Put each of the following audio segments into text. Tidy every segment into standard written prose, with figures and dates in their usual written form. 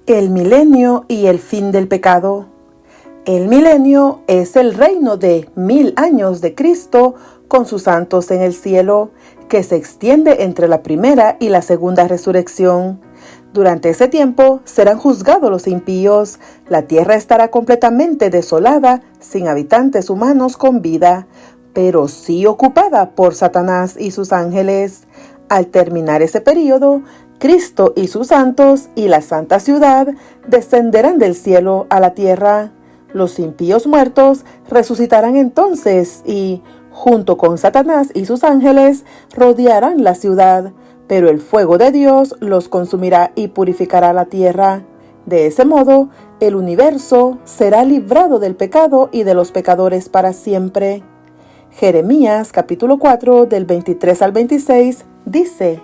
El milenio y el fin del pecado. El milenio es el reino de 1000 años de Cristo con sus santos en el cielo, que se extiende entre la primera y la segunda resurrección. Durante ese tiempo serán juzgados los impíos, la tierra estará completamente desolada, sin habitantes humanos con vida, pero sí ocupada por Satanás y sus ángeles. Al terminar ese período, Cristo y sus santos y la santa ciudad descenderán del cielo a la tierra. Los impíos muertos resucitarán entonces y, junto con Satanás y sus ángeles, rodearán la ciudad, pero el fuego de Dios los consumirá y purificará la tierra. De ese modo, el universo será librado del pecado y de los pecadores para siempre. Jeremías capítulo 4 del 23 al 26 dice: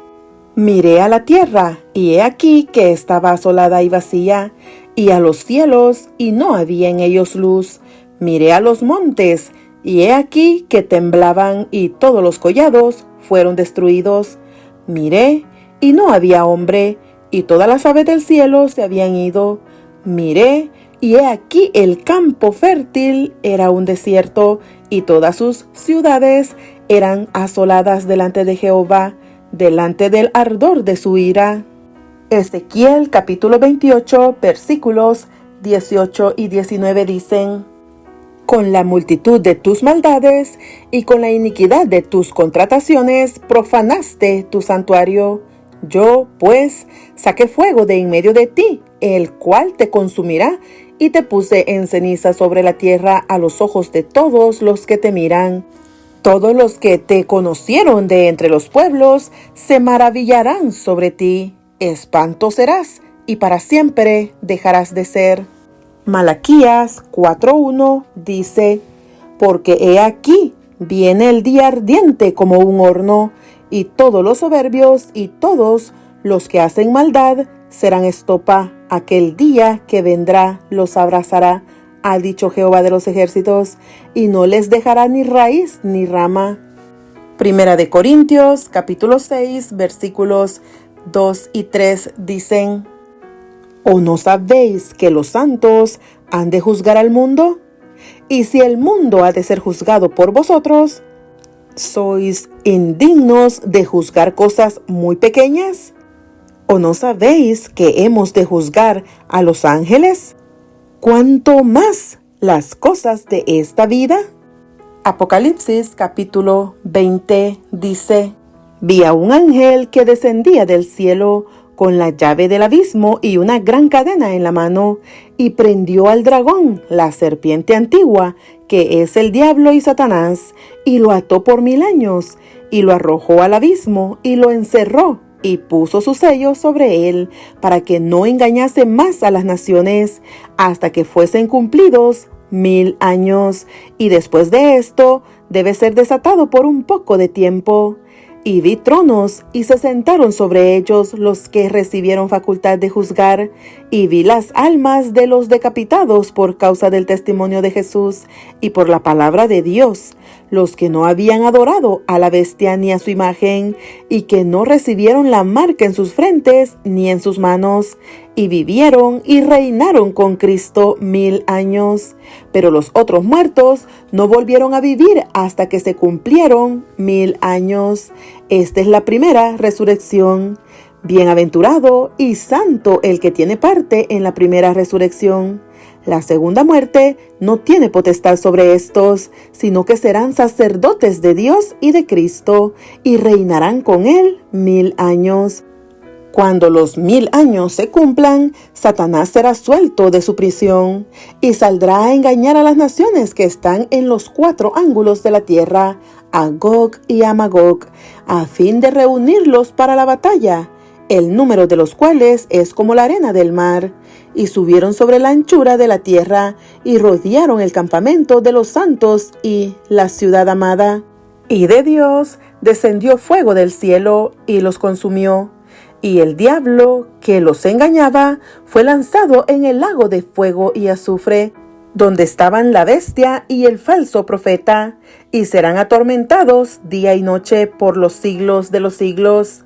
Miré a la tierra, y he aquí que estaba asolada y vacía, y a los cielos, y no había en ellos luz. Miré a los montes, y he aquí que temblaban, y todos los collados fueron destruidos. Miré, y no había hombre, y todas las aves del cielo se habían ido. Miré, y he aquí el campo fértil era un desierto, y todas sus ciudades eran asoladas delante de Jehová, delante del ardor de su ira. Ezequiel capítulo 28 versículos 18 y 19 dicen: Con la multitud de tus maldades y con la iniquidad de tus contrataciones profanaste tu santuario. Yo, pues, saqué fuego de en medio de ti, el cual te consumirá, y te puse en ceniza sobre la tierra a los ojos de todos los que te miran. Todos los que te conocieron de entre los pueblos se maravillarán sobre ti. Espanto serás, y para siempre dejarás de ser. Malaquías 4:1 dice: Porque he aquí, viene el día ardiente como un horno, y todos los soberbios y todos los que hacen maldad serán estopa. Aquel día que vendrá los abrazará, ha dicho Jehová de los ejércitos, y no les dejará ni raíz ni rama. Primera de Corintios, capítulo 6, versículos 2 y 3 dicen: ¿O no sabéis que los santos han de juzgar al mundo? Y si el mundo ha de ser juzgado por vosotros, ¿sois indignos de juzgar cosas muy pequeñas? ¿O no sabéis que hemos de juzgar a los ángeles? ¿Cuánto más las cosas de esta vida? Apocalipsis capítulo 20 dice: Vi a un ángel que descendía del cielo con la llave del abismo y una gran cadena en la mano, y prendió al dragón, la serpiente antigua, que es el diablo y Satanás, y lo ató por 1000 años, y lo arrojó al abismo, y lo encerró, y puso su sello sobre él, para que no engañase más a las naciones, hasta que fuesen cumplidos 1000 años, y después de esto debe ser desatado por un poco de tiempo. Y vi tronos, y se sentaron sobre ellos los que recibieron facultad de juzgar, y vi las almas de los decapitados por causa del testimonio de Jesús y por la palabra de Dios, los que no habían adorado a la bestia ni a su imagen, y que no recibieron la marca en sus frentes ni en sus manos, y vivieron y reinaron con Cristo 1000 años. Pero los otros muertos no volvieron a vivir hasta que se cumplieron 1000 años. Esta es la primera resurrección. Bienaventurado y santo el que tiene parte en la primera resurrección. La segunda muerte no tiene potestad sobre estos, sino que serán sacerdotes de Dios y de Cristo, y reinarán con él 1000 años. Cuando los 1000 años se cumplan, Satanás será suelto de su prisión, y saldrá a engañar a las naciones que están en los 4 ángulos de la tierra, a Gog y a Magog, a fin de reunirlos para la batalla, el número de los cuales es como la arena del mar. Y subieron sobre la anchura de la tierra, y rodearon el campamento de los santos y la ciudad amada. Y de Dios descendió fuego del cielo, y los consumió. Y el diablo que los engañaba fue lanzado en el lago de fuego y azufre, donde estaban la bestia y el falso profeta, y serán atormentados día y noche por los siglos de los siglos.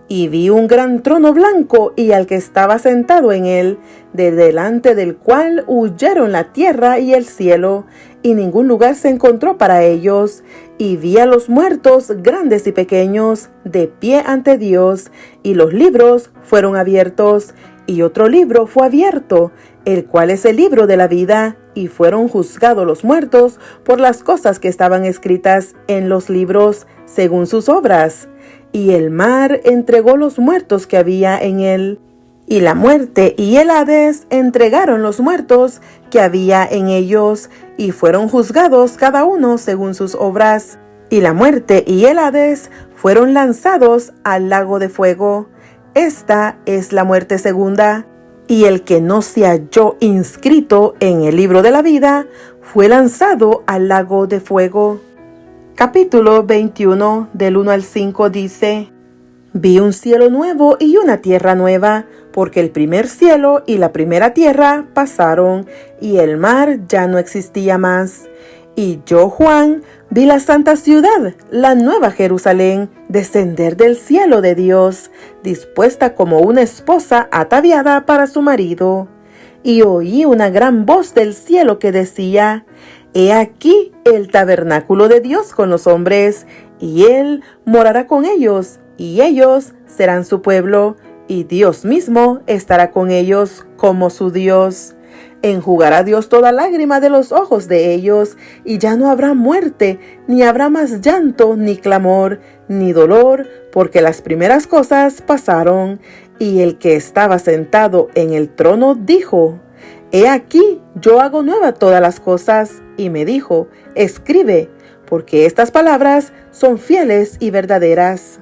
Y vi un gran trono blanco y al que estaba sentado en él, de delante del cual huyeron la tierra y el cielo, y ningún lugar se encontró para ellos. Y vi a los muertos, grandes y pequeños, de pie ante Dios, y los libros fueron abiertos, y otro libro fue abierto, el cual es el libro de la vida, y fueron juzgados los muertos por las cosas que estaban escritas en los libros, según sus obras. Y el mar entregó los muertos que había en él, y la muerte y el Hades entregaron los muertos que había en ellos, y fueron juzgados cada uno según sus obras. Y la muerte y el Hades fueron lanzados al lago de fuego. Esta es la muerte segunda. Y el que no se halló inscrito en el libro de la vida fue lanzado al lago de fuego. Capítulo 21, del 1 al 5 dice: Vi un cielo nuevo y una tierra nueva, porque el primer cielo y la primera tierra pasaron, y el mar ya no existía más. Y yo, Juan, vi la santa ciudad, la nueva Jerusalén, descender del cielo de Dios, dispuesta como una esposa ataviada para su marido. Y oí una gran voz del cielo que decía: He aquí el tabernáculo de Dios con los hombres, y Él morará con ellos, y ellos serán su pueblo, y Dios mismo estará con ellos como su Dios. Enjugará Dios toda lágrima de los ojos de ellos, y ya no habrá muerte, ni habrá más llanto, ni clamor, ni dolor, porque las primeras cosas pasaron. Y el que estaba sentado en el trono dijo: He aquí, yo hago nueva todas las cosas. Y me dijo: Escribe, porque estas palabras son fieles y verdaderas.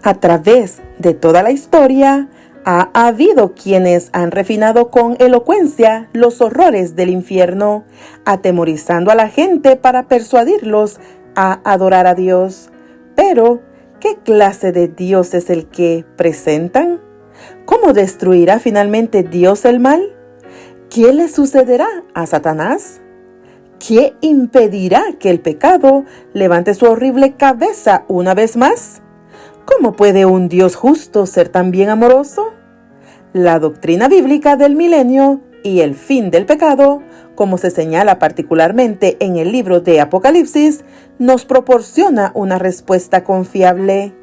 A través de toda la historia, ha habido quienes han refinado con elocuencia los horrores del infierno, atemorizando a la gente para persuadirlos a adorar a Dios. Pero, ¿qué clase de Dios es el que presentan? ¿Cómo destruirá finalmente Dios el mal? ¿Qué le sucederá a Satanás? ¿Qué impedirá que el pecado levante su horrible cabeza una vez más? ¿Cómo puede un Dios justo ser también amoroso? La doctrina bíblica del milenio y el fin del pecado, como se señala particularmente en el libro de Apocalipsis, nos proporciona una respuesta confiable.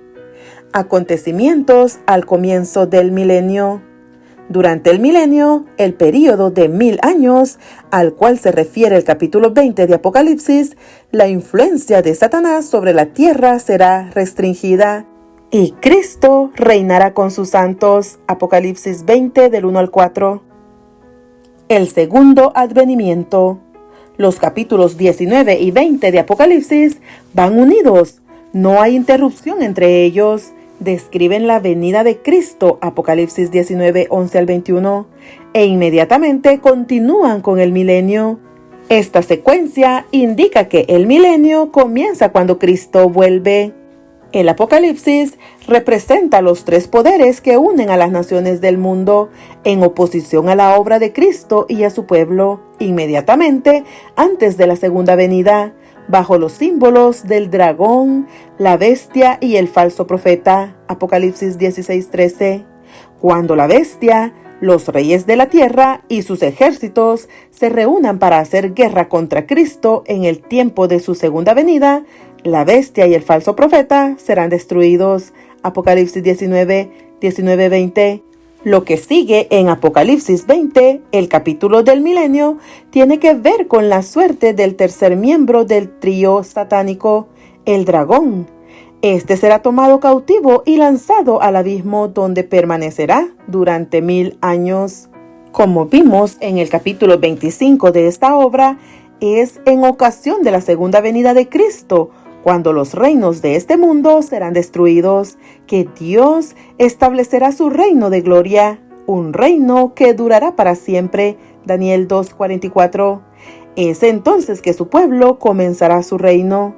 Acontecimientos al comienzo del milenio. Durante el milenio, el período de 1000 años, al cual se refiere el capítulo 20 de Apocalipsis, la influencia de Satanás sobre la tierra será restringida, y Cristo reinará con sus santos. Apocalipsis 20, del 1 al 4. El segundo advenimiento. Los capítulos 19 y 20 de Apocalipsis van unidos. No hay interrupción entre ellos. Describen la venida de Cristo, Apocalipsis 19, 11 al 21, e inmediatamente continúan con el milenio. Esta secuencia indica que el milenio comienza cuando Cristo vuelve. El Apocalipsis representa los tres poderes que unen a las naciones del mundo en oposición a la obra de Cristo y a su pueblo, inmediatamente antes de la segunda venida, bajo los símbolos del dragón, la bestia y el falso profeta. Apocalipsis 16:13. Cuando la bestia, los reyes de la tierra y sus ejércitos se reúnan para hacer guerra contra Cristo en el tiempo de su segunda venida, la bestia y el falso profeta serán destruidos. Apocalipsis 19:20. Lo que sigue en Apocalipsis 20, el capítulo del milenio, tiene que ver con la suerte del tercer miembro del trío satánico, el dragón. Este será tomado cautivo y lanzado al abismo, donde permanecerá durante 1000 años. Como vimos en el capítulo 25 de esta obra, es en ocasión de la segunda venida de Cristo, cuando los reinos de este mundo serán destruidos, que Dios establecerá su reino de gloria, un reino que durará para siempre. Daniel 2:44. Es entonces que su pueblo comenzará su reino.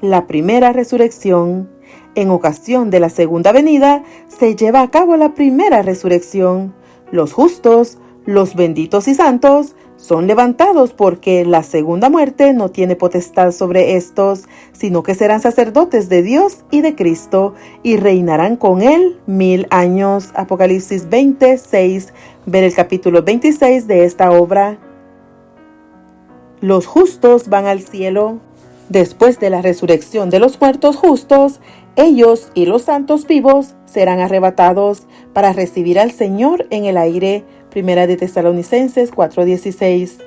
La primera resurrección. En ocasión de la segunda venida, se lleva a cabo la primera resurrección. Los justos Los benditos y santos son levantados porque la segunda muerte no tiene potestad sobre estos, sino que serán sacerdotes de Dios y de Cristo y reinarán con él 1000 años. Apocalipsis 26, ver el capítulo 26 de esta obra. Los justos van al cielo. Después de la resurrección de los muertos justos, ellos y los santos vivos serán arrebatados para recibir al Señor en el aire. Primera de Tesalonicenses 4:16.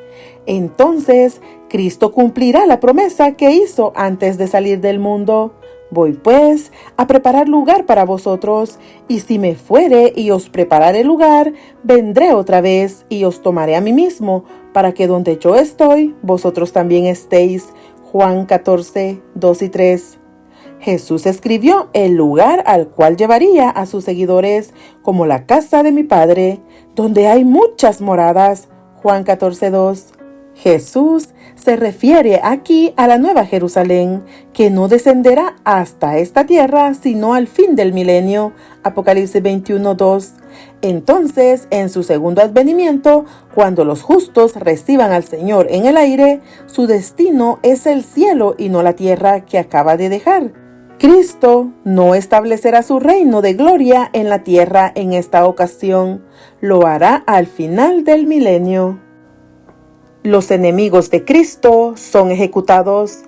Entonces, Cristo cumplirá la promesa que hizo antes de salir del mundo. Voy pues a preparar lugar para vosotros, y si me fuere y os preparare lugar, vendré otra vez y os tomaré a mí mismo, para que donde yo estoy, vosotros también estéis. Juan 14, 2 y 3. Jesús escribió el lugar al cual llevaría a sus seguidores como la casa de mi Padre, donde hay muchas moradas. Juan 14, 2. Jesús se refiere aquí a la Nueva Jerusalén, que no descenderá hasta esta tierra, sino al fin del milenio. Apocalipsis 21, 2. Entonces, en su segundo advenimiento, cuando los justos reciban al Señor en el aire, su destino es el cielo y no la tierra que acaba de dejar. Cristo no establecerá su reino de gloria en la tierra en esta ocasión, lo hará al final del milenio. Los enemigos de Cristo son ejecutados.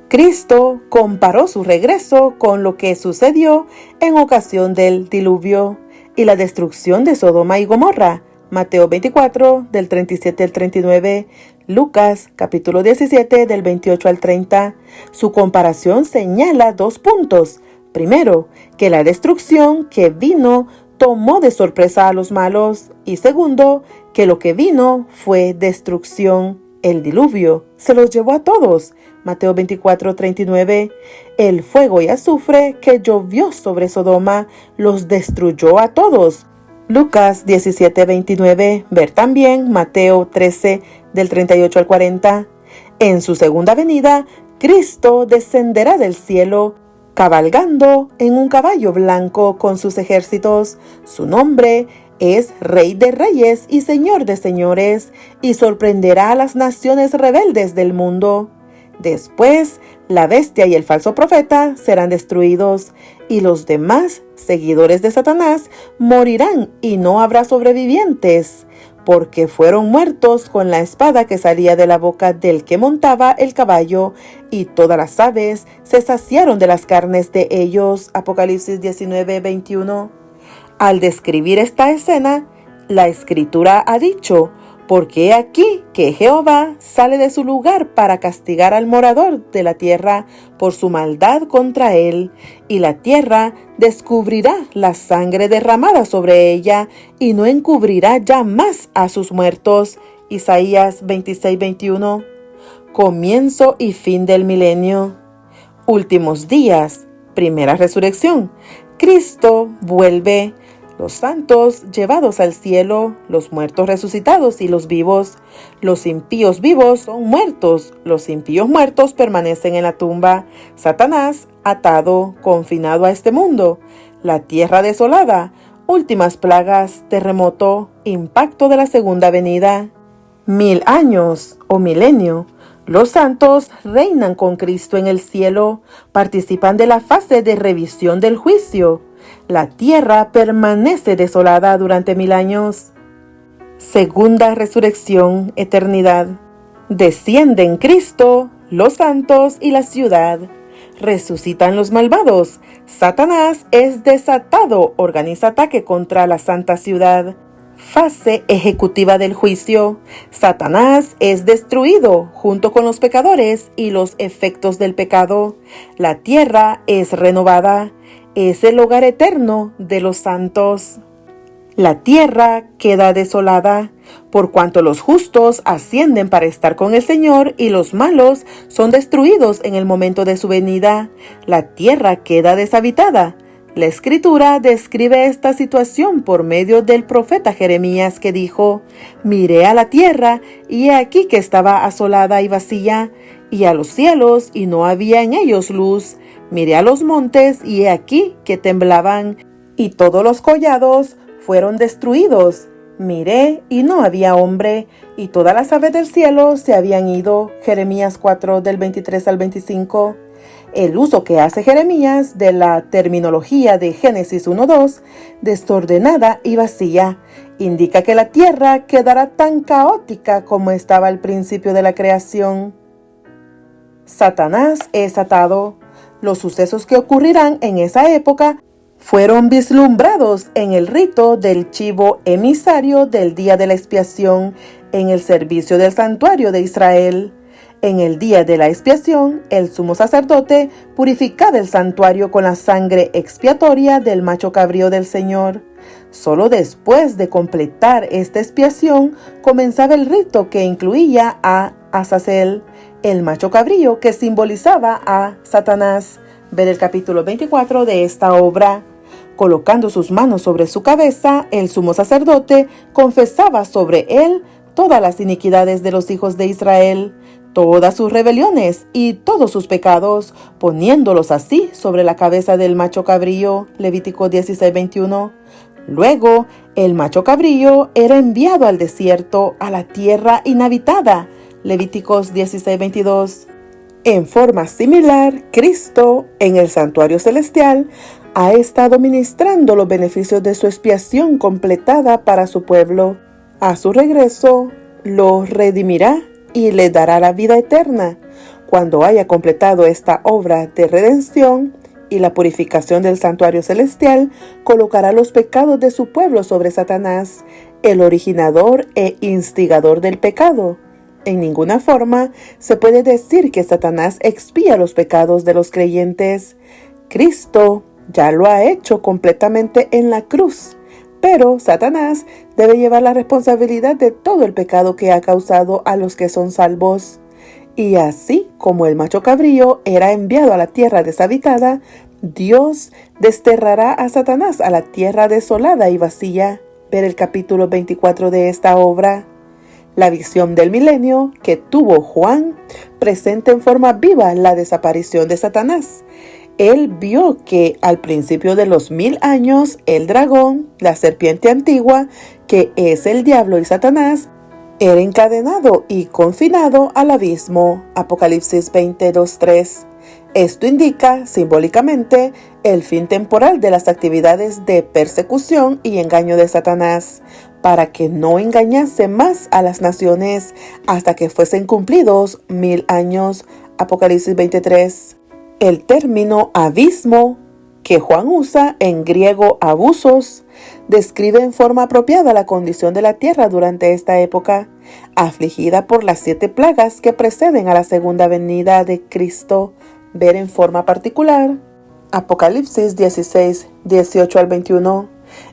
Cristo comparó su regreso con lo que sucedió en ocasión del diluvio y la destrucción de Sodoma y Gomorra. Mateo 24, del 37 al 39, Lucas, capítulo 17, del 28 al 30. Su comparación señala 2 puntos. Primero, que la destrucción que vino tomó de sorpresa a los malos. Y segundo, que lo que vino fue destrucción. El diluvio se los llevó a todos. Mateo 24, 39. El fuego y azufre que llovió sobre Sodoma los destruyó a todos. Lucas 17, 29. Ver también Mateo 13, del 38 al 40. En su segunda venida, Cristo descenderá del cielo, cabalgando en un caballo blanco con sus ejércitos. Su nombre es Rey de Reyes y Señor de Señores, y sorprenderá a las naciones rebeldes del mundo. Después, la bestia y el falso profeta serán destruidos, y los demás seguidores de Satanás morirán y no habrá sobrevivientes, porque fueron muertos con la espada que salía de la boca del que montaba el caballo, y todas las aves se saciaron de las carnes de ellos. Apocalipsis 19, 21. Al describir esta escena, la Escritura ha dicho: porque he aquí que Jehová sale de su lugar para castigar al morador de la tierra por su maldad contra él, y la tierra descubrirá la sangre derramada sobre ella, y no encubrirá ya más a sus muertos. Isaías 26, 21. Comienzo y fin del milenio. Últimos días. Primera resurrección. Cristo vuelve. Los santos llevados al cielo, los muertos resucitados y los vivos. Los impíos vivos son muertos, los impíos muertos permanecen en la tumba. Satanás atado, confinado a este mundo. La tierra desolada, últimas plagas, terremoto, impacto de la segunda venida. 1000 años o milenio. Los santos reinan con Cristo en el cielo, participan de la fase de revisión del juicio. La tierra permanece desolada durante 1000 años. Segunda resurrección, eternidad. Descienden Cristo, los santos y la ciudad. Resucitan los malvados. Satanás es desatado, organiza ataque contra la santa ciudad. Fase ejecutiva del juicio. Satanás es destruido junto con los pecadores y los efectos del pecado. La tierra es renovada. Es el hogar eterno de los santos. La tierra queda desolada, por cuanto los justos ascienden para estar con el Señor y los malos son destruidos en el momento de su venida. La tierra queda deshabitada. La Escritura describe esta situación por medio del profeta Jeremías, que dijo: miré a la tierra, y he aquí que estaba asolada y vacía, y a los cielos, y no había en ellos luz. Miré a los montes, y he aquí que temblaban, y todos los collados fueron destruidos, Miré y no había hombre, y todas las aves del cielo se habían ido. Jeremías 4 del 23 al 25. El uso que hace Jeremías de la terminología de Génesis 1:2, desordenada y vacía, indica que la tierra quedará tan caótica como estaba al principio de la creación. Satanás es atado. Los sucesos que ocurrirán en esa época fueron vislumbrados en el rito del chivo emisario del día de la expiación en el servicio del santuario de Israel. En el día de la expiación, el sumo sacerdote purificaba el santuario con la sangre expiatoria del macho cabrío del Señor. Solo después de completar esta expiación, comenzaba el rito que incluía a Azazel, el macho cabrío que simbolizaba a Satanás. Ver el capítulo 24 de esta obra. Colocando sus manos sobre su cabeza, el sumo sacerdote confesaba sobre él todas las iniquidades de los hijos de Israel, todas sus rebeliones y todos sus pecados, poniéndolos así sobre la cabeza del macho cabrío. Levítico 16:21. Luego, el macho cabrío era enviado al desierto, a la tierra inhabitada. Levíticos 16:22. En forma similar, Cristo, en el santuario celestial, ha estado ministrando los beneficios de su expiación completada para su pueblo. A su regreso, los redimirá y le dará la vida eterna. Cuando haya completado esta obra de redención y la purificación del santuario celestial, colocará los pecados de su pueblo sobre Satanás, el originador e instigador del pecado. En ninguna forma se puede decir que Satanás expía los pecados de los creyentes. Cristo ya lo ha hecho completamente en la cruz, pero Satanás debe llevar la responsabilidad de todo el pecado que ha causado a los que son salvos. Y así como el macho cabrío era enviado a la tierra deshabitada, Dios desterrará a Satanás a la tierra desolada y vacía. Ver el capítulo 24 de esta obra. La visión del milenio que tuvo Juan presenta en forma viva la desaparición de Satanás. Él vio que al principio de los 1000 años, el dragón, la serpiente antigua, que es el diablo y Satanás, era encadenado y confinado al abismo. Apocalipsis 22:3. Esto indica, simbólicamente, el fin temporal de las actividades de persecución y engaño de Satanás, para que no engañase más a las naciones hasta que fuesen cumplidos 1000 años. Apocalipsis 23. El término abismo, que Juan usa en griego abusos, describe en forma apropiada la condición de la tierra durante esta época, afligida por las 7 plagas que preceden a la segunda venida de Cristo. Ver en forma particular Apocalipsis 16, 18 al 21.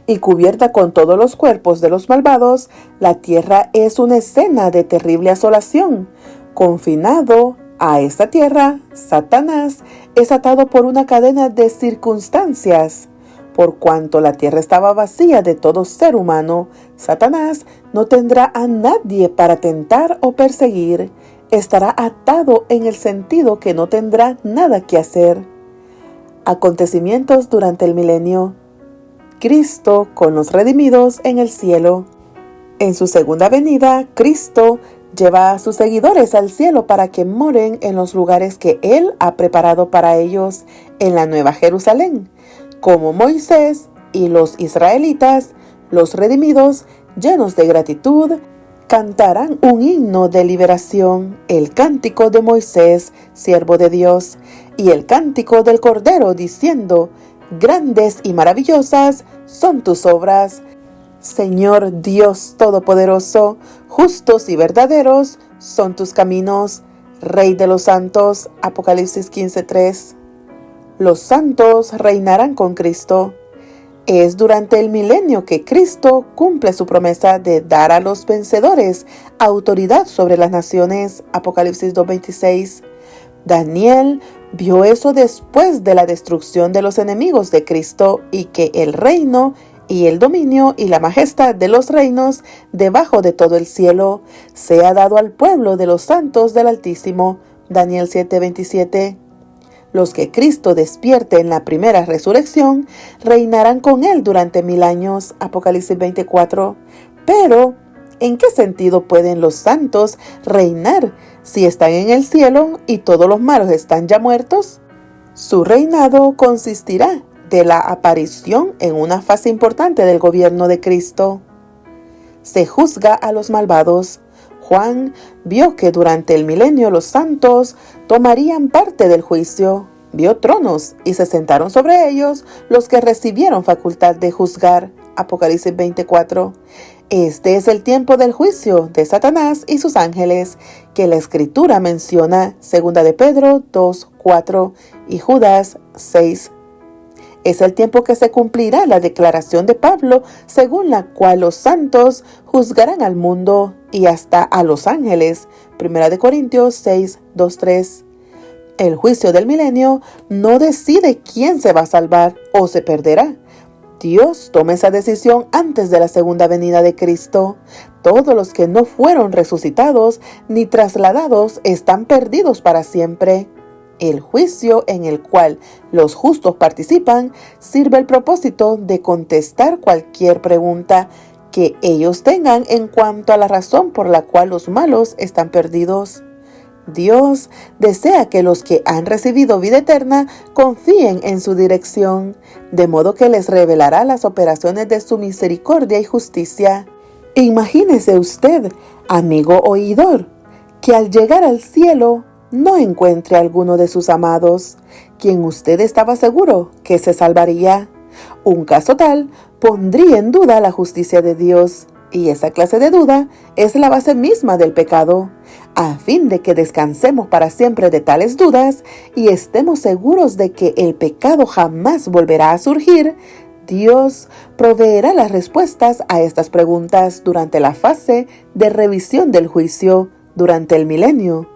Y cubierta con todos los cuerpos de los malvados, la tierra es una escena de terrible asolación. Confinado a esta tierra, Satanás es atado por una cadena de circunstancias. Por cuanto la tierra estaba vacía de todo ser humano, Satanás no tendrá a nadie para tentar o perseguir. Estará atado en el sentido que no tendrá nada que hacer. Acontecimientos durante el milenio. Cristo con los redimidos en el cielo. En su segunda venida, Cristo lleva a sus seguidores al cielo para que moren en los lugares que Él ha preparado para ellos en la Nueva Jerusalén. Como Moisés y los israelitas, los redimidos, llenos de gratitud, cantarán un himno de liberación, el cántico de Moisés, siervo de Dios, y el cántico del Cordero, diciendo: grandes y maravillosas son tus obras, Señor Dios Todopoderoso, justos y verdaderos son tus caminos, Rey de los santos. Apocalipsis 15:3. Los santos reinarán con Cristo. Es durante el milenio que Cristo cumple su promesa de dar a los vencedores autoridad sobre las naciones. Apocalipsis 2:26. Daniel vio eso después de la destrucción de los enemigos de Cristo y que el reino y el dominio y la majestad de los reinos debajo de todo el cielo sea dado al pueblo de los santos del Altísimo. Daniel 7:27. Los que Cristo despierte en la primera resurrección reinarán con Él durante 1000 años. Apocalipsis 24. Pero, ¿en qué sentido pueden los santos reinar si están en el cielo y todos los malos están ya muertos? Su reinado consistirá de la aparición en una fase importante del gobierno de Cristo. Se juzga a los malvados. Juan vio que durante el milenio los santos tomarían parte del juicio. Vio tronos y se sentaron sobre ellos los que recibieron facultad de juzgar. Apocalipsis 24. Este es el tiempo del juicio de Satanás y sus ángeles, que la Escritura menciona, 2 de Pedro 2:4 y Judas 6. Es el tiempo que se cumplirá la declaración de Pablo, según la cual los santos juzgarán al mundo y hasta a los ángeles. 1 de Corintios 6:2-3. El juicio del milenio no decide quién se va a salvar o se perderá. Dios toma esa decisión antes de la segunda venida de Cristo. Todos los que no fueron resucitados ni trasladados están perdidos para siempre. El juicio en el cual los justos participan sirve el propósito de contestar cualquier pregunta que ellos tengan en cuanto a la razón por la cual los malos están perdidos. Dios desea que los que han recibido vida eterna confíen en su dirección, de modo que les revelará las operaciones de su misericordia y justicia. Imagínese usted, amigo oidor, que al llegar al cielo no encuentre a alguno de sus amados, quien usted estaba seguro que se salvaría. Un caso tal pondría en duda la justicia de Dios, y esa clase de duda es la base misma del pecado. A fin de que descansemos para siempre de tales dudas y estemos seguros de que el pecado jamás volverá a surgir, Dios proveerá las respuestas a estas preguntas durante la fase de revisión del juicio durante el milenio.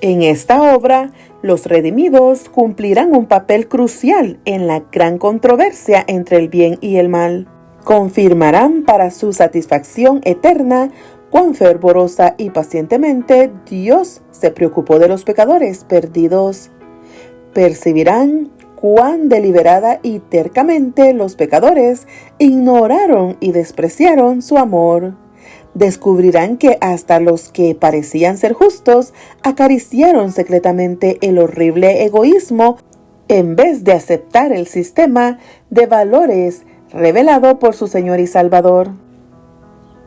En esta obra, los redimidos cumplirán un papel crucial en la gran controversia entre el bien y el mal. Confirmarán para su satisfacción eterna cuán fervorosa y pacientemente Dios se preocupó de los pecadores perdidos. Percibirán cuán deliberada y tercamente los pecadores ignoraron y despreciaron su amor. Descubrirán que hasta los que parecían ser justos acariciaron secretamente el horrible egoísmo en vez de aceptar el sistema de valores revelado por su Señor y Salvador.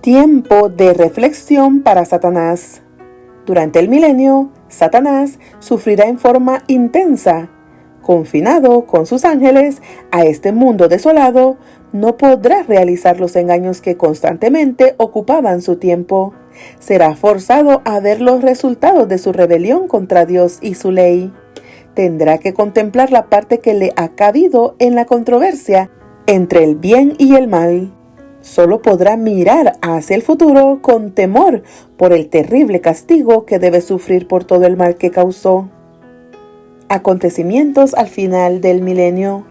Tiempo de reflexión para Satanás. Durante el milenio, Satanás sufrirá en forma intensa. Confinado con sus ángeles a este mundo desolado, no podrá realizar los engaños que constantemente ocupaban su tiempo. Será forzado a ver los resultados de su rebelión contra Dios y su ley. Tendrá que contemplar la parte que le ha cabido en la controversia entre el bien y el mal. Solo podrá mirar hacia el futuro con temor por el terrible castigo que debe sufrir por todo el mal que causó. Acontecimientos al final del milenio.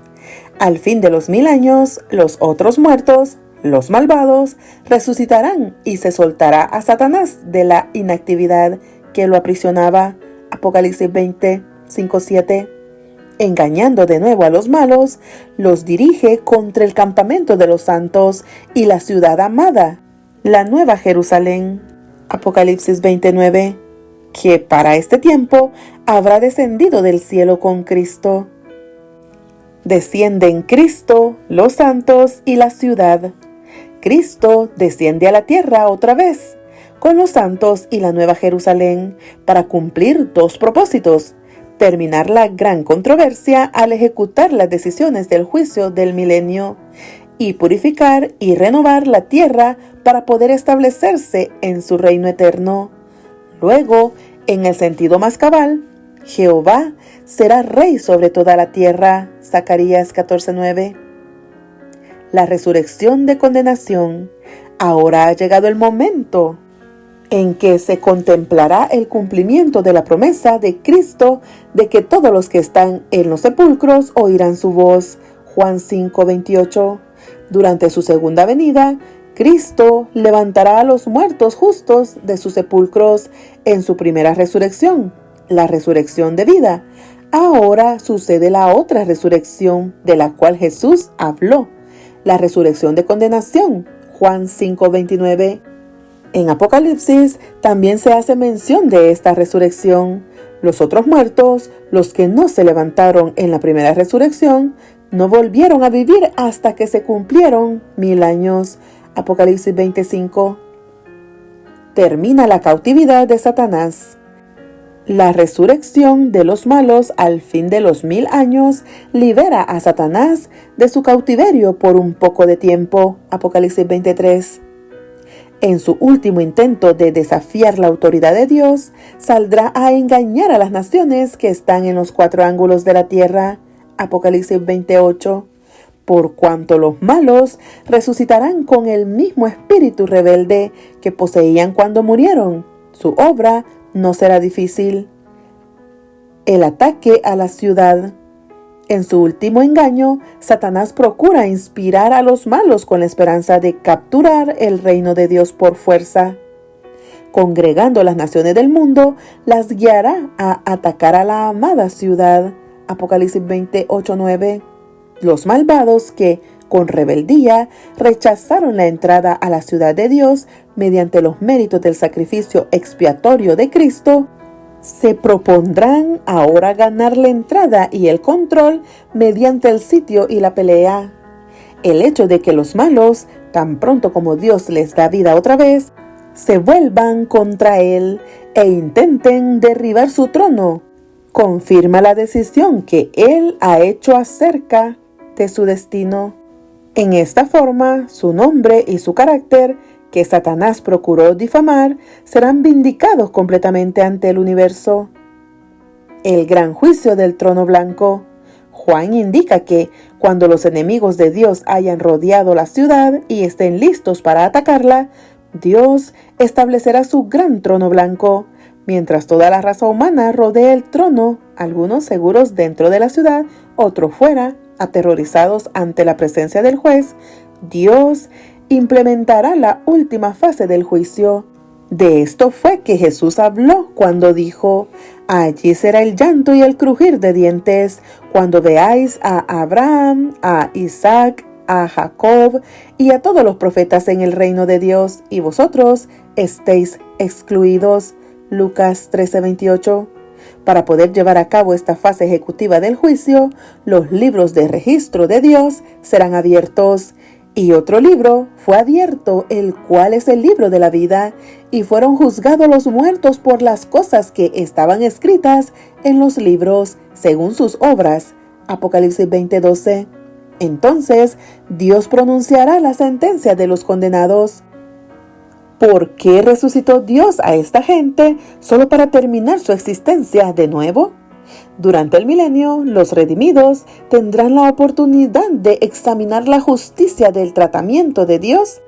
Al fin de los 1000 años, los otros muertos, los malvados, resucitarán y se soltará a Satanás de la inactividad que lo aprisionaba. Apocalipsis 20, 5-7. Engañando de nuevo a los malos, los dirige contra el campamento de los santos y la ciudad amada, la Nueva Jerusalén. Apocalipsis 29, que para este tiempo habrá descendido del cielo con Cristo. Descienden Cristo, los santos y la ciudad. Cristo desciende a la tierra otra vez, con los santos y la Nueva Jerusalén, para cumplir dos propósitos: terminar la gran controversia al ejecutar las decisiones del juicio del milenio y purificar y renovar la tierra para poder establecerse en su reino eterno. Luego, en el sentido más cabal, Jehová será rey sobre toda la tierra. Zacarías 14:9. La resurrección de condenación. Ahora ha llegado el momento en que se contemplará el cumplimiento de la promesa de Cristo de que todos los que están en los sepulcros oirán su voz. Juan 5:28. Durante su segunda venida, Cristo levantará a los muertos justos de sus sepulcros en su primera resurrección, la resurrección de vida. Ahora sucede la otra resurrección de la cual Jesús habló, la resurrección de condenación. Juan 5:29. En Apocalipsis también se hace mención de esta resurrección. Los otros muertos, los que no se levantaron en la primera resurrección, no volvieron a vivir hasta que se cumplieron 1000 años. Apocalipsis 25. Termina la cautividad de Satanás. La resurrección de los malos al fin de los 1000 años libera a Satanás de su cautiverio por un poco de tiempo. Apocalipsis 23. En su último intento de desafiar la autoridad de Dios, saldrá a engañar a las naciones que están en los 4 ángulos de la tierra. Apocalipsis 28. Por cuanto los malos resucitarán con el mismo espíritu rebelde que poseían cuando murieron, su obra no será difícil. El ataque a la ciudad. En su último engaño, Satanás procura inspirar a los malos con la esperanza de capturar el reino de Dios por fuerza. Congregando las naciones del mundo, las guiará a atacar a la amada ciudad. Apocalipsis 28:9. Los malvados que, con rebeldía, rechazaron la entrada a la ciudad de Dios mediante los méritos del sacrificio expiatorio de Cristo, se propondrán ahora ganar la entrada y el control mediante el sitio y la pelea. El hecho de que los malos, tan pronto como Dios les da vida otra vez, se vuelvan contra Él e intenten derribar su trono, confirma la decisión que Él ha hecho acerca de su destino. En esta forma, su nombre y su carácter, que Satanás procuró difamar, serán vindicados completamente ante el universo. El gran juicio del trono blanco. Juan indica que cuando los enemigos de Dios hayan rodeado la ciudad y estén listos para atacarla, Dios establecerá su gran trono blanco, mientras toda la raza humana rodea el trono, algunos seguros dentro de la ciudad, otros fuera, aterrorizados ante la presencia del juez. Dios implementará la última fase del juicio. De esto fue que Jesús habló cuando dijo: allí será el llanto y el crujir de dientes, cuando veáis a Abraham, a Isaac, a Jacob y a todos los profetas en el reino de Dios, y vosotros estéis excluidos. Lucas 13:28. Para poder llevar a cabo esta fase ejecutiva del juicio, los libros de registro de Dios serán abiertos. Y otro libro fue abierto, el cual es el libro de la vida, y fueron juzgados los muertos por las cosas que estaban escritas en los libros, según sus obras. Apocalipsis 20:12. Entonces, Dios pronunciará la sentencia de los condenados. ¿Por qué resucitó Dios a esta gente solo para terminar su existencia de nuevo? Durante el milenio, los redimidos tendrán la oportunidad de examinar la justicia del tratamiento de Dios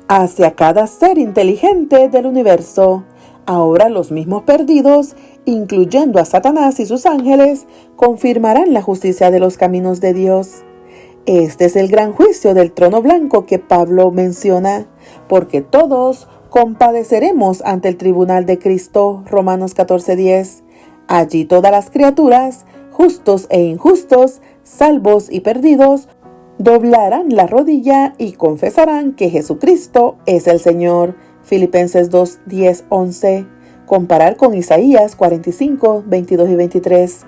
hacia cada ser inteligente del universo. Ahora los mismos perdidos, incluyendo a Satanás y sus ángeles, confirmarán la justicia de los caminos de Dios. Este es el gran juicio del trono blanco que Pablo menciona, porque todos compadeceremos ante el tribunal de Cristo. Romanos 14:10. Allí todas las criaturas, justos e injustos, salvos y perdidos, doblarán la rodilla y confesarán que Jesucristo es el Señor. Filipenses 2:10-11. Comparar con Isaías 45:22 y 23.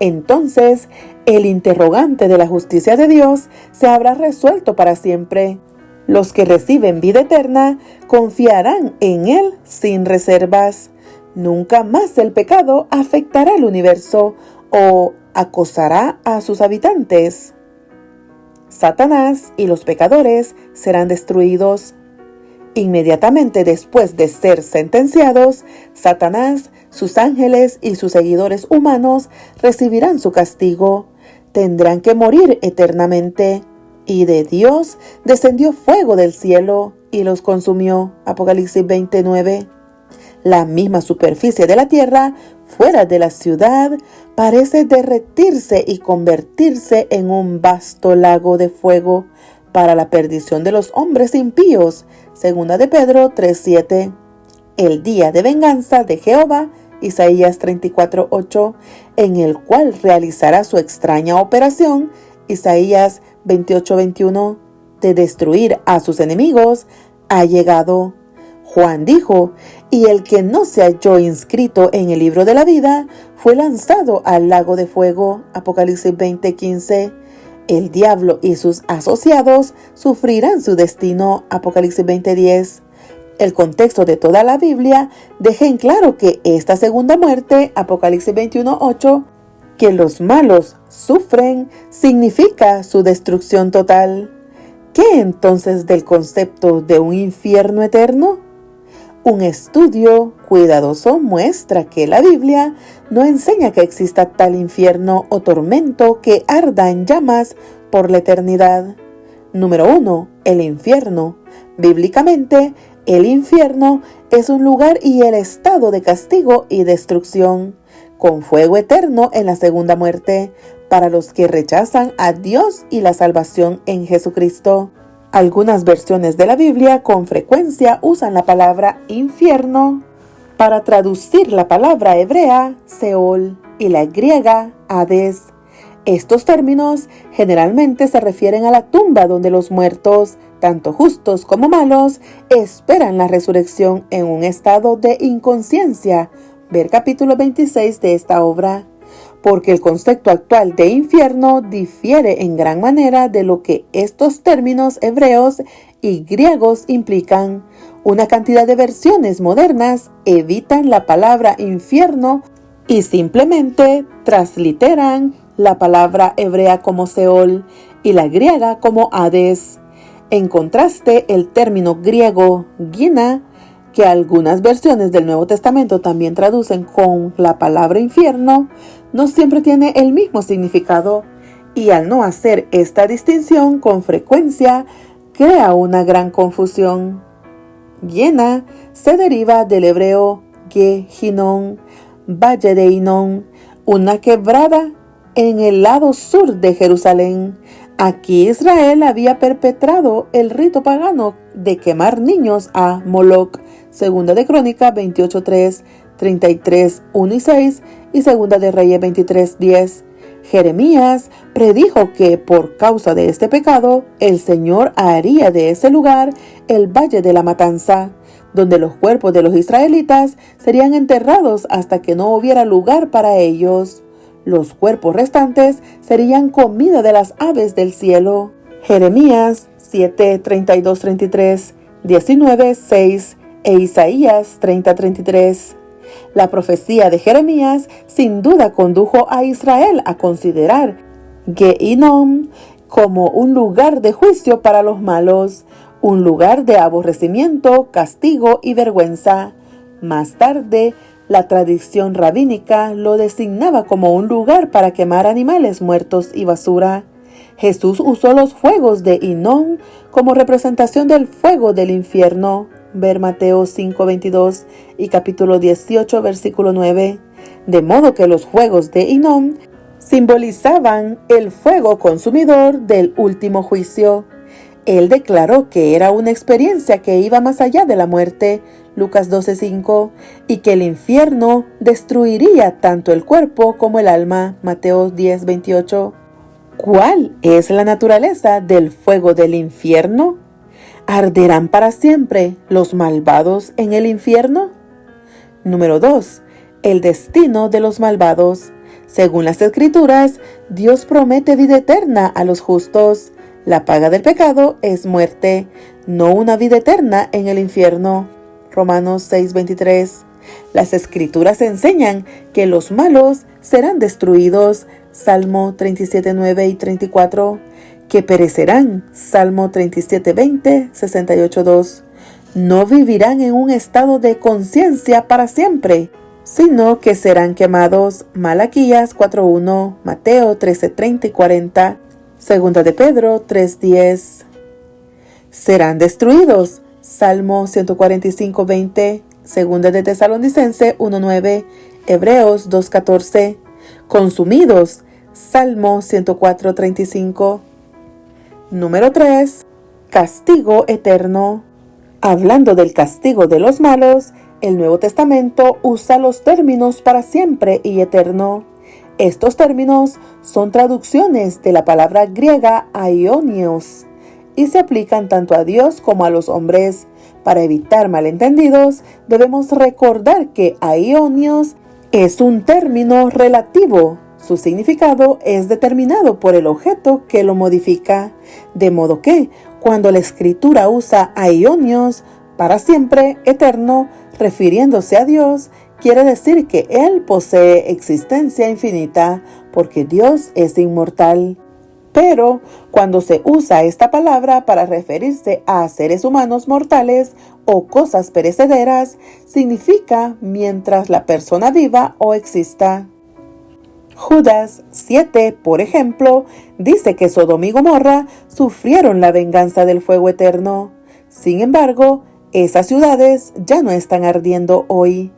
Entonces, el interrogante de la justicia de Dios se habrá resuelto para siempre. Los que reciben vida eterna confiarán en Él sin reservas. Nunca más el pecado afectará al universo o acosará a sus habitantes. Satanás y los pecadores serán destruidos. Inmediatamente después de ser sentenciados, Satanás, sus ángeles y sus seguidores humanos recibirán su castigo. Tendrán que morir eternamente. Y de Dios descendió fuego del cielo y los consumió. Apocalipsis 29. La misma superficie de la tierra, fuera de la ciudad, parece derretirse y convertirse en un vasto lago de fuego para la perdición de los hombres impíos. Segunda de Pedro 3:7. El día de venganza de Jehová, Isaías 34:8, en el cual realizará su extraña operación, Isaías 28:21, de destruir a sus enemigos, ha llegado. Juan dijo, y el que no se halló inscrito en el libro de la vida fue lanzado al lago de fuego. Apocalipsis 20:15. El diablo y sus asociados sufrirán su destino. Apocalipsis 20:10. El contexto de toda la Biblia deja en claro que esta segunda muerte, Apocalipsis 21:8, que los malos sufren, significa su destrucción total. ¿Qué entonces del concepto de un infierno eterno? Un estudio cuidadoso muestra que la Biblia no enseña que exista tal infierno o tormento que arda en llamas por la eternidad. Número 1. El infierno. Bíblicamente, el infierno es un lugar y el estado de castigo y destrucción, con fuego eterno en la segunda muerte, para los que rechazan a Dios y la salvación en Jesucristo. Algunas versiones de la Biblia con frecuencia usan la palabra infierno para traducir la palabra hebrea Seol y la griega Hades. Estos términos generalmente se refieren a la tumba donde los muertos, tanto justos como malos, esperan la resurrección en un estado de inconsciencia. Ver capítulo 26 de esta obra. Porque el concepto actual de infierno difiere en gran manera de lo que estos términos hebreos y griegos implican. Una cantidad de versiones modernas evitan la palabra infierno y simplemente transliteran la palabra hebrea como Seol y la griega como Hades. En contraste, el término griego Gina, que algunas versiones del Nuevo Testamento también traducen con la palabra infierno, no siempre tiene el mismo significado, y al no hacer esta distinción con frecuencia, crea una gran confusión. Gina se deriva del hebreo Gehinnom, Valle de Hinnom, una quebrada en el lado sur de Jerusalén. Aquí Israel había perpetrado el rito pagano de quemar niños a Moloc. Segunda de Crónicas 28:3, 33:1-6 y Segunda de Reyes 23:10. Jeremías predijo que por causa de este pecado, el Señor haría de ese lugar el Valle de la Matanza, donde los cuerpos de los israelitas serían enterrados hasta que no hubiera lugar para ellos. Los cuerpos restantes serían comida de las aves del cielo. Jeremías 7:32-33, 19:6 e Isaías 30:33. La profecía de Jeremías sin duda condujo a Israel a considerar Gehinnom como un lugar de juicio para los malos, un lugar de aborrecimiento, castigo y vergüenza. Más tarde, la tradición rabínica lo designaba como un lugar para quemar animales muertos y basura. Jesús usó los fuegos de Hinnom como representación del fuego del infierno. Ver Mateo 5:22 y capítulo 18, versículo 9. De modo que los fuegos de Hinnom simbolizaban el fuego consumidor del último juicio. Él declaró que era una experiencia que iba más allá de la muerte, Lucas 12:5, y que el infierno destruiría tanto el cuerpo como el alma, Mateo 10:28. ¿Cuál es la naturaleza del fuego del infierno? ¿Arderán para siempre los malvados en el infierno? Número 2. El destino de los malvados. Según las Escrituras, Dios promete vida eterna a los justos. La paga del pecado es muerte, no una vida eterna en el infierno. Romanos 6:23. Las Escrituras enseñan que los malos serán destruidos. Salmo 37:9 y 34. Que perecerán. Salmo 37:20, 68:2. No vivirán en un estado de conciencia para siempre, sino que serán quemados. Malaquías 4:1, Mateo 13:30 y 40, Segunda de Pedro 3:10. Serán destruidos. Salmo 145:20, Segunda de Tesalonicense 1:9, Hebreos 2:14. Consumidos. Salmo 104:35. Número 3. Castigo eterno. Hablando del castigo de los malos, el Nuevo Testamento usa los términos para siempre y eterno. Estos términos son traducciones de la palabra griega aionios y se aplican tanto a Dios como a los hombres, Para evitar malentendidos, debemos recordar que aionios es un término relativo. Su significado es determinado por el objeto que lo modifica, de modo que, cuando la Escritura usa aionios, para siempre, eterno, refiriéndose a Dios, quiere decir que Él posee existencia infinita, porque Dios es inmortal. Pero cuando se usa esta palabra para referirse a seres humanos mortales o cosas perecederas, significa mientras la persona viva o exista. Judas 7, por ejemplo, dice que Sodoma y Gomorra sufrieron la venganza del fuego eterno. Sin embargo, esas ciudades ya no están ardiendo hoy.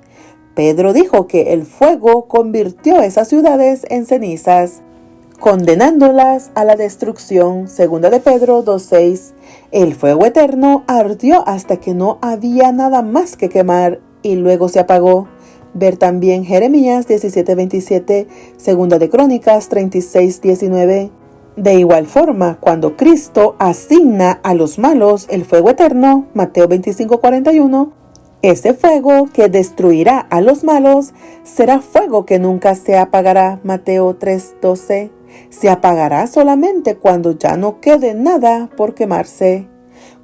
Pedro dijo que el fuego convirtió esas ciudades en cenizas, condenándolas a la destrucción. Segunda de Pedro 2:6. El fuego eterno ardió hasta que no había nada más que quemar y luego se apagó. Ver también Jeremías 17:27, Segunda de Crónicas 36:19. De igual forma, cuando Cristo asigna a los malos el fuego eterno, Mateo 25:41, ese fuego que destruirá a los malos será fuego que nunca se apagará, Mateo 3:12. Se apagará solamente cuando ya no quede nada por quemarse.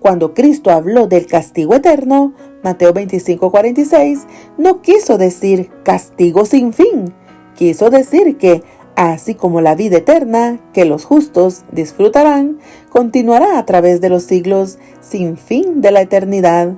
Cuando Cristo habló del castigo eterno, Mateo 25:46, no quiso decir castigo sin fin. Quiso decir que, así como la vida eterna que los justos disfrutarán, continuará a través de los siglos sin fin de la eternidad.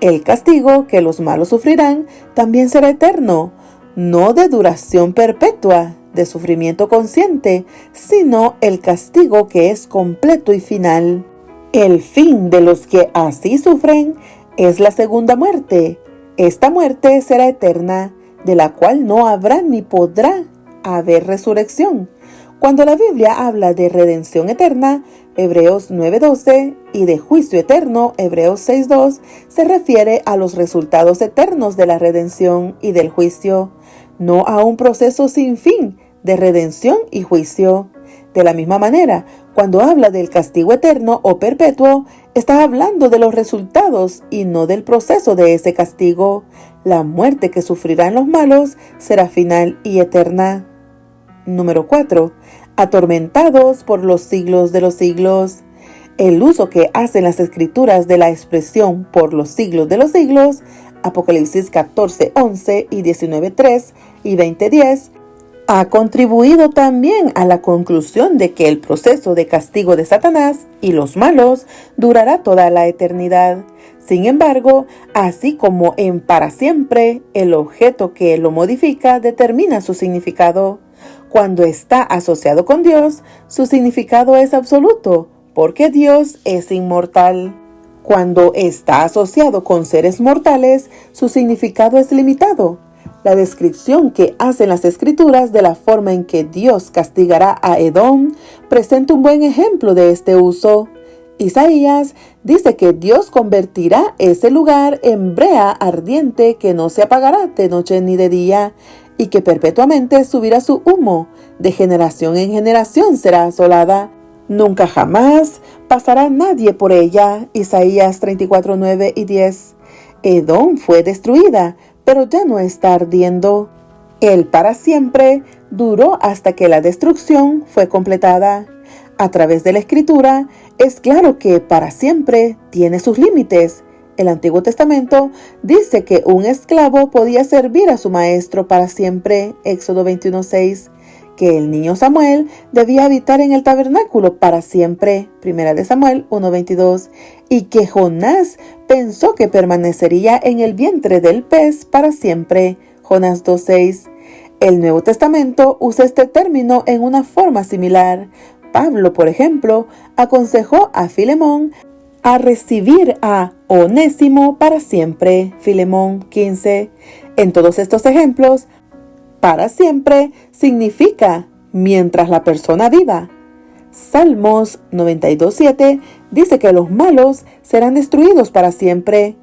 El castigo que los malos sufrirán también será eterno, no de duración perpetua, de sufrimiento consciente, sino el castigo que es completo y final. El fin de los que así sufren es la segunda muerte. Esta muerte será eterna, de la cual no habrá ni podrá haber resurrección. Cuando la Biblia habla de redención eterna, Hebreos 9:12, y de juicio eterno, Hebreos 6:2, se refiere a los resultados eternos de la redención y del juicio, no a un proceso sin fin de redención y juicio. De la misma manera, cuando habla del castigo eterno o perpetuo, está hablando de los resultados y no del proceso de ese castigo. La muerte que sufrirán los malos será final y eterna. Número 4. Atormentados por los siglos de los siglos. El uso que hacen las escrituras de la expresión por los siglos de los siglos, Apocalipsis 14:11 y 19:3 y 20:10, ha contribuido también a la conclusión de que el proceso de castigo de Satanás y los malos durará toda la eternidad. Sin embargo, así como en para siempre, el objeto que lo modifica determina su significado. Cuando está asociado con Dios, su significado es absoluto, porque Dios es inmortal. Cuando está asociado con seres mortales, su significado es limitado. La descripción que hacen las Escrituras de la forma en que Dios castigará a Edom presenta un buen ejemplo de este uso. Isaías dice que Dios convertirá ese lugar en brea ardiente que no se apagará de noche ni de día, y que perpetuamente subirá su humo, de generación en generación será asolada. Nunca jamás pasará nadie por ella. Isaías 34:9 y 10. Edom fue destruida, pero ya no está ardiendo. El para siempre duró hasta que la destrucción fue completada. A través de la Escritura es claro que para siempre tiene sus límites. El Antiguo Testamento dice que un esclavo podía servir a su maestro para siempre, Éxodo 21:6, que el niño Samuel debía habitar en el tabernáculo para siempre, Primera de Samuel 1:22, y que Jonás pensó que permanecería en el vientre del pez para siempre, Jonás 2:6. El Nuevo Testamento usa este término en una forma similar. Pablo, por ejemplo, aconsejó a Filemón a recibir a Onésimo para siempre, Filemón 15. En todos estos ejemplos, para siempre significa mientras la persona viva. Salmos 92:7 dice que los malos serán destruidos para siempre.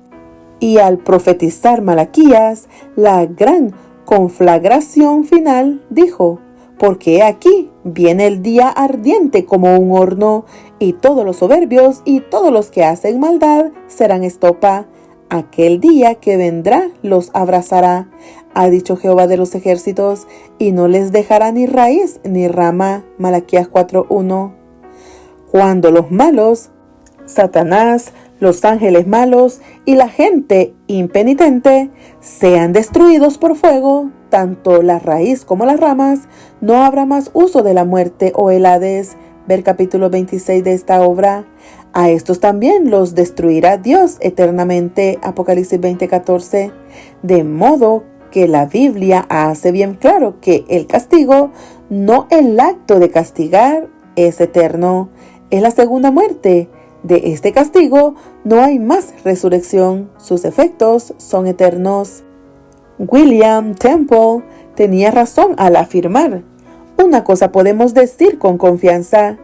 Y al profetizar Malaquías, la gran conflagración final dijo: porque aquí viene el día ardiente como un horno, y todos los soberbios y todos los que hacen maldad serán estopa. Aquel día que vendrá los abrazará, ha dicho Jehová de los ejércitos, y no les dejará ni raíz ni rama. Malaquías 4:1. Cuando los malos, Satanás, los ángeles malos y la gente impenitente sean destruidos por fuego, tanto la raíz como las ramas, no habrá más uso de la muerte o el Hades. Ver capítulo 26 de esta obra. A estos también los destruirá Dios eternamente. Apocalipsis 20:14. De modo que la Biblia hace bien claro que el castigo, no el acto de castigar, es eterno. Es la segunda muerte. De este castigo no hay más resurrección. Sus efectos son eternos. William Temple tenía razón al afirmar: una cosa podemos decir con confianza: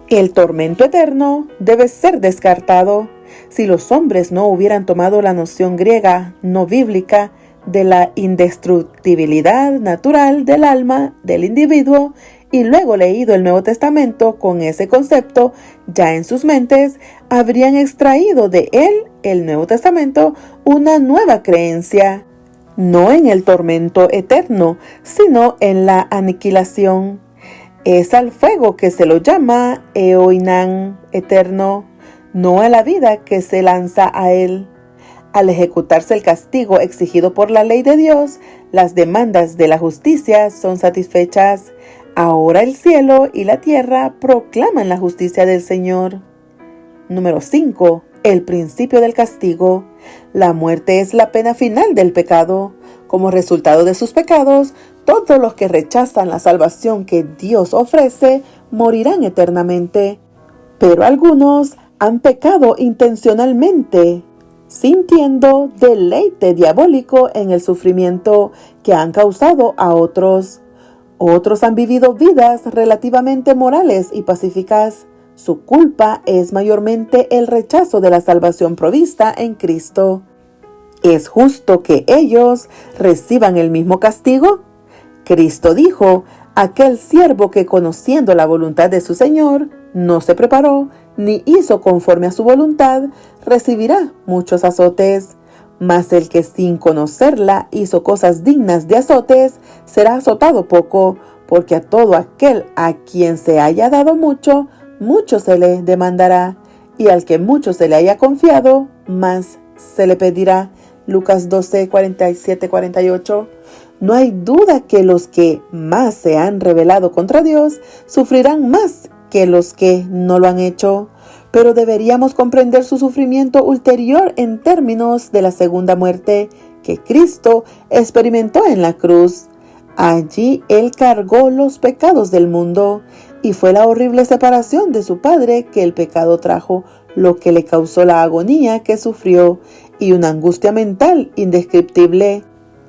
el tormento eterno debe ser descartado. Si los hombres no hubieran tomado la noción griega no bíblica de la indestructibilidad natural del alma del individuo y luego leído el Nuevo Testamento con ese concepto ya en sus mentes, habrían extraído de él, el Nuevo Testamento, una nueva creencia, no en el tormento eterno, sino en la aniquilación. Es al fuego que se lo llama Eoinán, eterno, no a la vida que se lanza a él. Al ejecutarse el castigo exigido por la ley de Dios, las demandas de la justicia son satisfechas. Ahora el cielo y la tierra proclaman la justicia del Señor. Número 5. El principio del castigo. La muerte es la pena final del pecado. Como resultado de sus pecados, todos los que rechazan la salvación que Dios ofrece morirán eternamente. Pero algunos han pecado intencionalmente, sintiendo deleite diabólico en el sufrimiento que han causado a otros. Otros han vivido vidas relativamente morales y pacíficas. Su culpa es mayormente el rechazo de la salvación provista en Cristo. ¿Es justo que ellos reciban el mismo castigo? Cristo dijo: aquel siervo que, conociendo la voluntad de su Señor, no se preparó ni hizo conforme a su voluntad, recibirá muchos azotes. Mas el que sin conocerla hizo cosas dignas de azotes, será azotado poco, porque a todo aquel a quien se haya dado mucho, mucho se le demandará, y al que mucho se le haya confiado, más se le pedirá. Lucas 12, 47, 48. No hay duda que los que más se han rebelado contra Dios sufrirán más que los que no lo han hecho. Pero deberíamos comprender su sufrimiento ulterior en términos de la segunda muerte que Cristo experimentó en la cruz. Allí Él cargó los pecados del mundo, y fue la horrible separación de su Padre que el pecado trajo, lo que le causó la agonía que sufrió y una angustia mental indescriptible.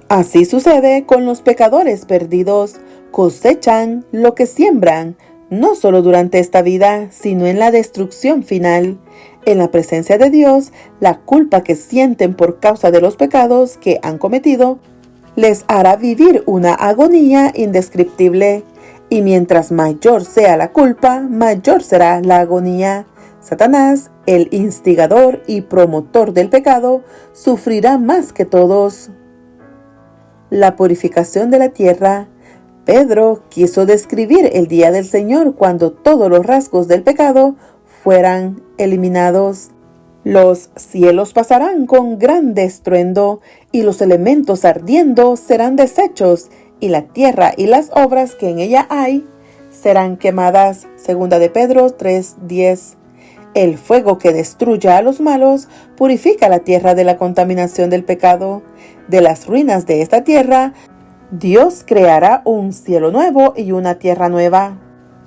Así sucede con los pecadores perdidos. Cosechan lo que siembran, no solo durante esta vida, sino en la destrucción final. En la presencia de Dios, la culpa que sienten por causa de los pecados que han cometido les hará vivir una agonía indescriptible. Y mientras mayor sea la culpa, mayor será la agonía. Satanás, el instigador y promotor del pecado, sufrirá más que todos. La purificación de la tierra. Pedro quiso describir el día del Señor cuando todos los rasgos del pecado fueran eliminados. Los cielos pasarán con grande estruendo, y los elementos ardiendo serán deshechos, y la tierra y las obras que en ella hay serán quemadas. Segunda de Pedro 3:10. El fuego que destruye a los malos purifica la tierra de la contaminación del pecado. De las ruinas de esta tierra, Dios creará un cielo nuevo y una tierra nueva,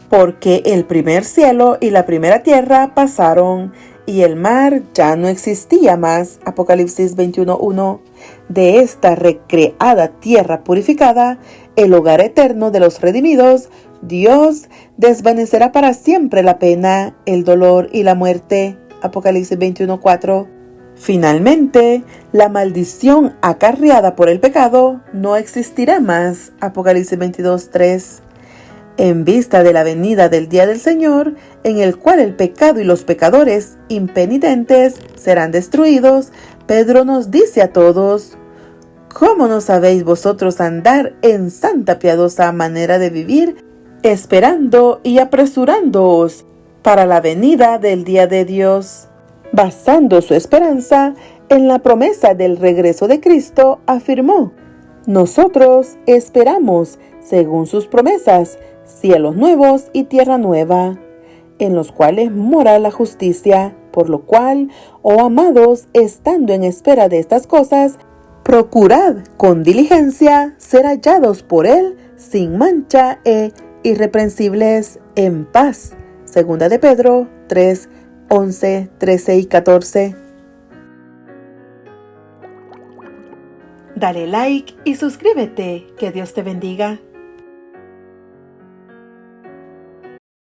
porque el primer cielo y la primera tierra pasaron, y el mar ya no existía más. Apocalipsis 21:1. De esta recreada tierra purificada, el hogar eterno de los redimidos, Dios desvanecerá para siempre la pena, el dolor y la muerte. Apocalipsis 21:4. Finalmente, la maldición acarreada por el pecado no existirá más. Apocalipsis 22:3. En vista de la venida del día del Señor, en el cual el pecado y los pecadores impenitentes serán destruidos, Pedro nos dice a todos: ¿cómo no sabéis vosotros andar en santa piadosa manera de vivir, esperando y apresurándoos para la venida del día de Dios? Basando su esperanza en la promesa del regreso de Cristo, afirmó: nosotros esperamos, según sus promesas, cielos nuevos y tierra nueva, en los cuales mora la justicia. Por lo cual, oh amados, estando en espera de estas cosas, procurad con diligencia ser hallados por Él sin mancha e irreprensibles en paz. Segunda de Pedro 3, 11, 13 y 14. Dale like y suscríbete. Que Dios te bendiga.